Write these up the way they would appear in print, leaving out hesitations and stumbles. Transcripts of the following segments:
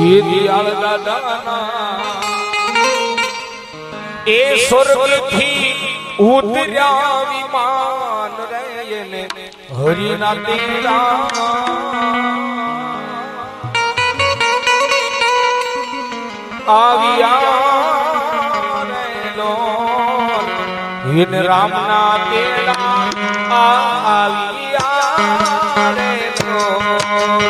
એ દિયાળ દાદાના એ સ્વર્ગથી ઉતર્યા વિમાન રે ને હરિના દીકરા આવ્યા રે લોલ હિન રામના તેડા આવ્યા રે લોલ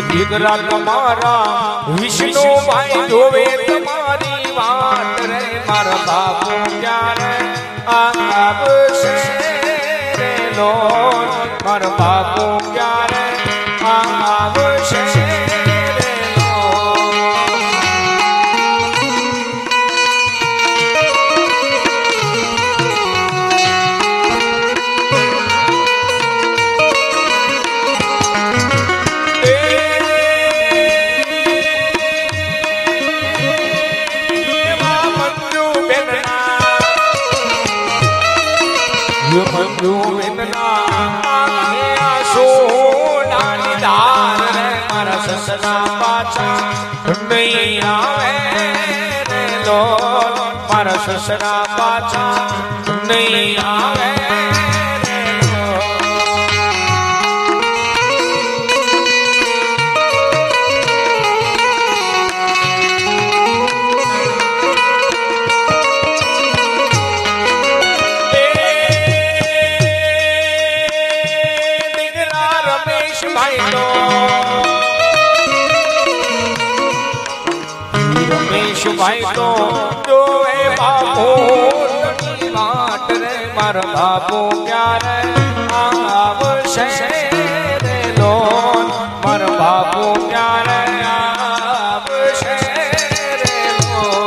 દીકરા તમારા વિષ્ણુ ભાઈ જોવે તમારી વાત રે મારા બાપુ ક્યારે આવશે રે લોલ મારા બાપુ ક્યારે આવશે રે મંજુ વિંદના સોનાની ધાર રે મારા સસરા પાછા નહીં આવે રે લોલ મારા સસરા પાછા નહીં આવે ભાઈ તો જોવે બાપુ વાટ રે મારા બાપુ ક્યારે આવશે રે લોલ મારા બાપુ ક્યારે આવશે રે લોલ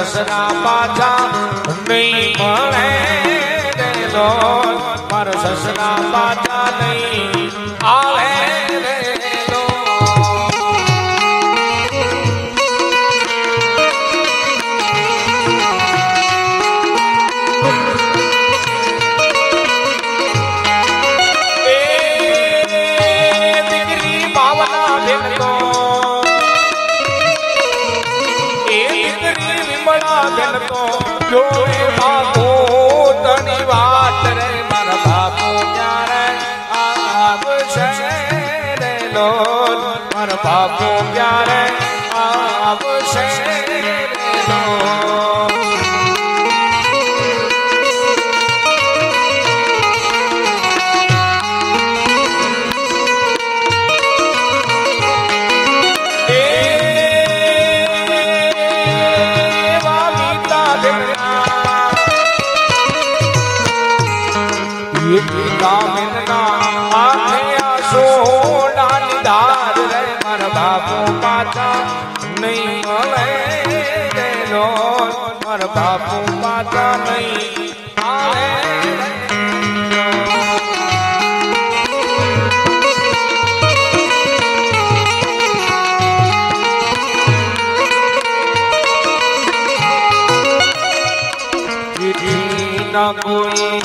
સસરા પાછા નહીં મળે રે લોલ મારા સસરા પાછા નહીં આવે રે દીકરી બાવના ભેગો બેન તો જોવે બાપુ તની વાત રે મારા બાપુ ક્યારે આવશે રે લોલ મારા બાપુ ક્યારે આવશે રે લોલ બાપુ પાછા નહીં મળે રે લોલ મારા બાપુ પાછા નહીં આવે ના કોઈ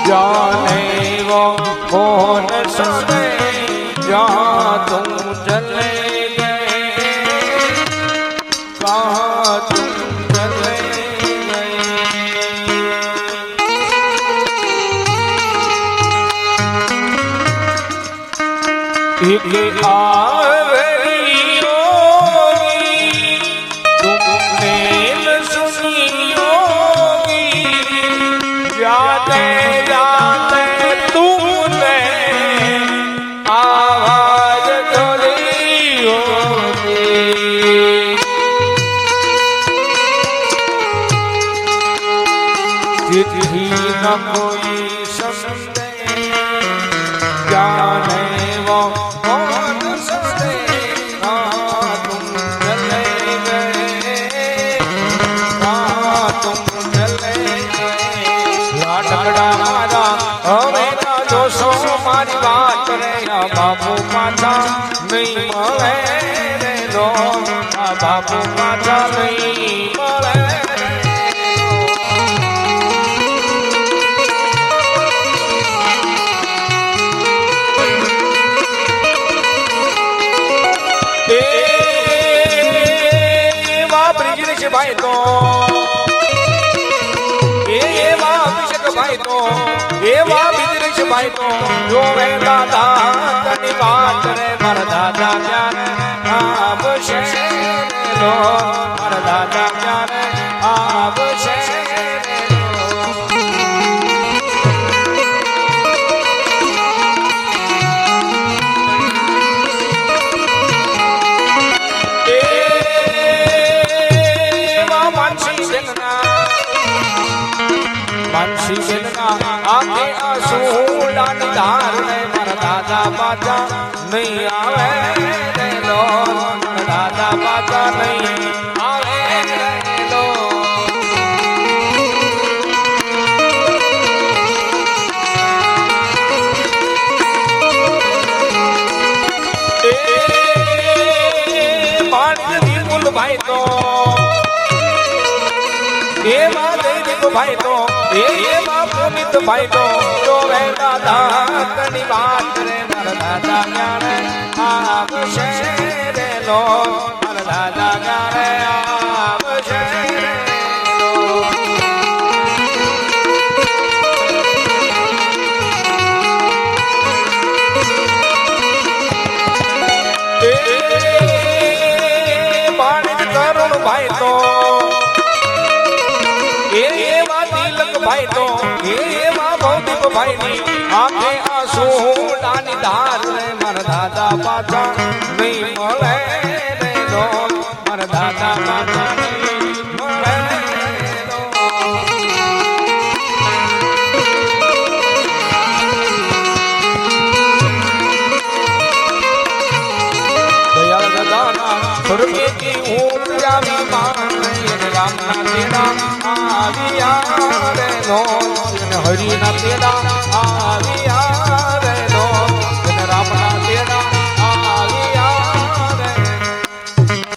जाने वो कौन सुने जहाँ तुम चले गए कहाँ तुम चले गए एक तुमने सुनी होगी जाते जाते तुमने न कोई समझे जाने वो कौन समझे तुम चले गए तुम चले गए लाडकड़ा मारा हमें ना दोषो मारी बात रे बापू पाछा नहीं મળે રે લો બાપू पाछा नहीं મળે ભાઈ તો એવા અભિષેક ભાઈ તો એવા બિદરેશ ભાઈ તો જોવે દાદા તની વાત રે મારા દાદા ક્યારે આવશે લો મારા દાદા ક્યારે આવશે માનસી બેનના આંખે આંસુડાની ધાર ને મારા દાદા પાછા નહીં આવે રે લો મારા દાદા પાછા નહીં આવે રે લો પાણી વિપુલ ભાઈ તો એમાં દૈનિક ભાઈ તો એમાં પુનિત ભાઈ તો જોવે દાદા તની વાત રે મારા દાદા ક્યારે આવશે રે લો મારા દાદા ક્યારે આવશે પાણી કરુણ ભાઈ તો એવા તિલક ભાઈ તો એવા ભૌતિક ભાઈ ની આંખે આંસુડાની ધાર રે મારા દાદા પાછા નહીં મળે રે લો મારા દાદા પાછા નહીં મળે લો દયાળ દાદાના સ્વર્ગેથી ઊંચા વિમાન રામના તેડા આવ્યા રે નો હરિના તેડા આવ્યા